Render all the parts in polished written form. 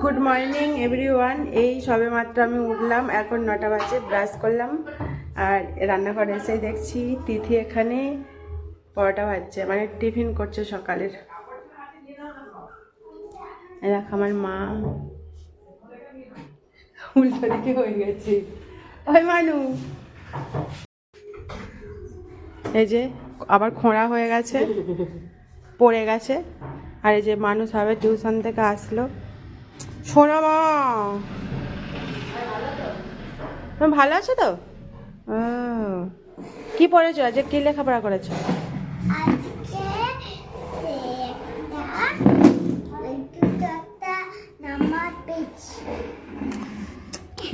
Good morning everyone. এই সবে মাত্র আমি উঠলাম, এখন 9টা বাজে। ব্রাশ করলাম আর রান্নাঘরে এসে দেখছি তিথি এখানে পরোটা ভাজছে, মানে টিফিন করছে সকালের। দেখ আমার মা উল্টো দিকে হয়ে গেছে। ওই মানু, এই যে আবার খোঁড়া হয়ে গেছে, পড়ে গেছে। আর এই যে মানুষ হবে টিউশন থেকে আসলো। শোনো মা, তুমি ভালো আছো তো? কি পড়েছো আজকে? কি লেখাপড়া করেছো?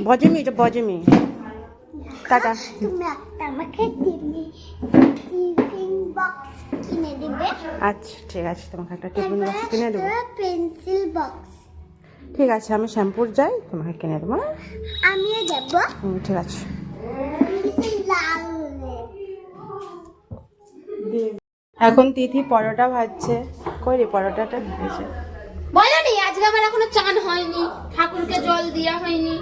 বজমি, এটা বজমি। টাটা। তুমি একটা আমাকে টিফিন বক্স কিনে দিবে? আচ্ছা ঠিক আছে, তোমাকে একটা টিফিন বক্স কিনে দেবো। Pencil box. ঠিক আছে, আমি শ্যাম্পুর যাই, তোমাকে কিনে দেবো। আমিও যাব। ঠিক আছে। এখন তিথি পরোটা ভাজছে। কই রে পরোটাটা ভেজেছে? বলো নি, আজকে আমার এখনো চান হয়নি, ঠাকুরকে জল দেওয়া হয়নি।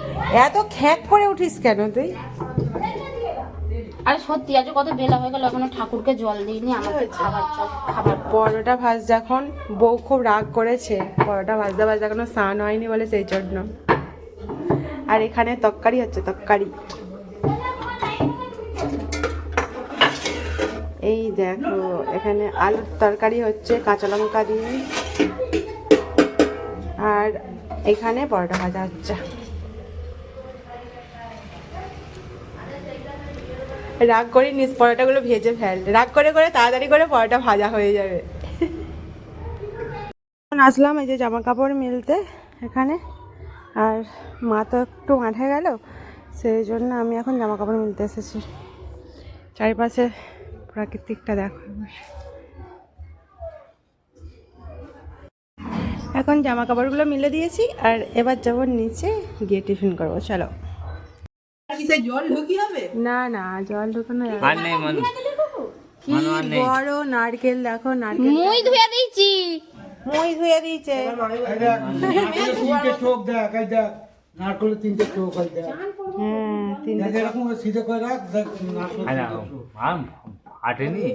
এত খ্যাক করে উঠিস কেন তুই? আরে সত্যি আজ কত বেলা হয়ে গেল, এখনো ঠাকুরকে জল দিইনি। আমাকে খাবার খাবার পরোটা ভাজ, যখন বউ খুব রাগ করেছে পরোটা ভাজতে ভাজতে এখনো স্নান হয়নি বলে, সেই জন্য। আর এখানে তরকারি হচ্ছে, তরকারি। এই দেখো এখানে আলুর তরকারি হচ্ছে কাঁচা লঙ্কা দিয়ে, আর এখানে পরোটা ভাজা হচ্ছে। রাগ করে নিস, পরোটাগুলো ভেজে ফেল, রাগ করে করে তাড়াতাড়ি করে পরোটা ভাজা হয়ে যাবে। আসলাম এই যে জামা কাপড় মিলতে এখানে, আর মা তো একটু মাঠে গেল, সেই জন্য আমি এখন জামা কাপড় মিলতে এসেছি। চারিপাশে প্রাকৃতিকটা দেখো। এখন জামা কাপড়গুলো মিলে দিয়েছি, আর এবার যাবো নিচে গিয়ে টিফিন করবো। চলো। জল ঢুকি হবে না না, জল ঢুকানো যাবে আর নেই মানু। কি বড় নারকেল দেখো, নারকেল মুই ধুয়ে দিয়েছি। মই ধুয়ে দিয়েছে। চোখ দেখ, এই দেখ নারকেলের 3টে চোখ, এই দেখ। হ্যাঁ, তিনটে দেখ এরকম সিধে করে রাখ, দেখ নারকেলের আটেনি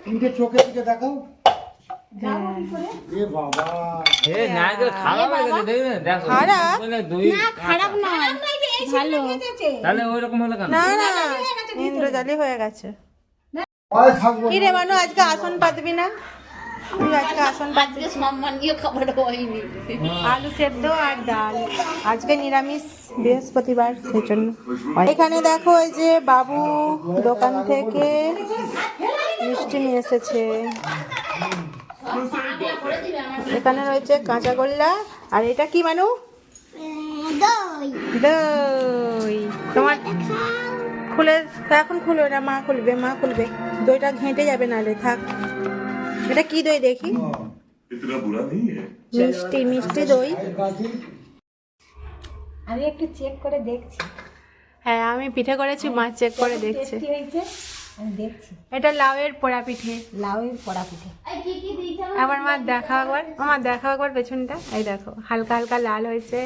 3টে চোখের দিকে দেখাও। হ্যাঁ। এ বাবা, এ নারকেল খারাপ হয়ে গেছে, দেখবে দেখো খারাপ? বলে দুই খারাপ নয়, ভালো। তাহলে ওই রকম হলো কেন? না না, ইন্দ্রজালি হয়ে গেছে। ভয় থাকবো কি রে মানু, আজকে আসন পাতবি না? তুই আজকে আসন পাতবি? আজকে সম্মানীয় খাবার হয়নি। আলু সেদ্ধ আর ডাল, আজকে নিরামিষ, বৃহস্পতিবার, সেই জন্য। এখানে দেখো এই যে বাবু দোকান থেকে মিষ্টি নিয়ে এসেছে। এখানে রয়েছে কাঁচাগোল্লা, আর এটা কি মানু? দই। দই। তোমার খুলে, এখন খুলো না, মা খুলবে, মা খুলবে। দইটা ঘেঁটে যাবে নালে, থাক। এটা কি দই দেখি? इतना बुरा नहीं है। মিষ্টি মিষ্টি দই। আমি একটু চেক করে দেখছি হ্যাঁ, আমি পিঠে করেছি, মা চেক করে দেখছে। কি হয়েছে, আমি দেখছি। এটা লাউয়ের পোড়া পিঠে। লাউয়ের পোড়া পিঠে। আবার মা দেখাও একবার, মা দেখাও একবার পেছনটা। এই দেখো হালকা হালকা লাল হয়েছে,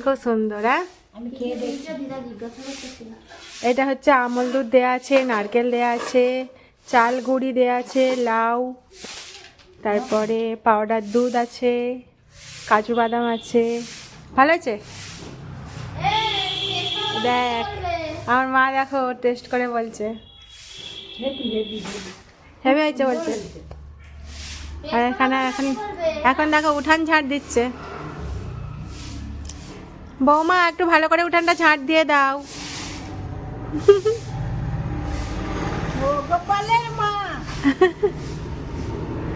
খুব সুন্দর। হ্যাঁ, আমি খেয়ে দেখছি। এটা হচ্ছে আমল দুধ দেয়া আছে, নারকেল দেয়া আছে, চাল গুঁড়ি দেয়া আছে, লাউ, তারপরে পাউডার দুধ আছে, কাজু বাদাম আছে। ভালো আছে? দেখ আমার মা, দেখো টেস্ট করে বলছে হেভি হয়েছে বলছে। আর এখানে এখন এখন দেখো উঠান ঝাড় দিচ্ছে। বৌমা একটু ভালো করে উঠানটা ঝাড় দিয়ে দাও। ও গোপালের মা।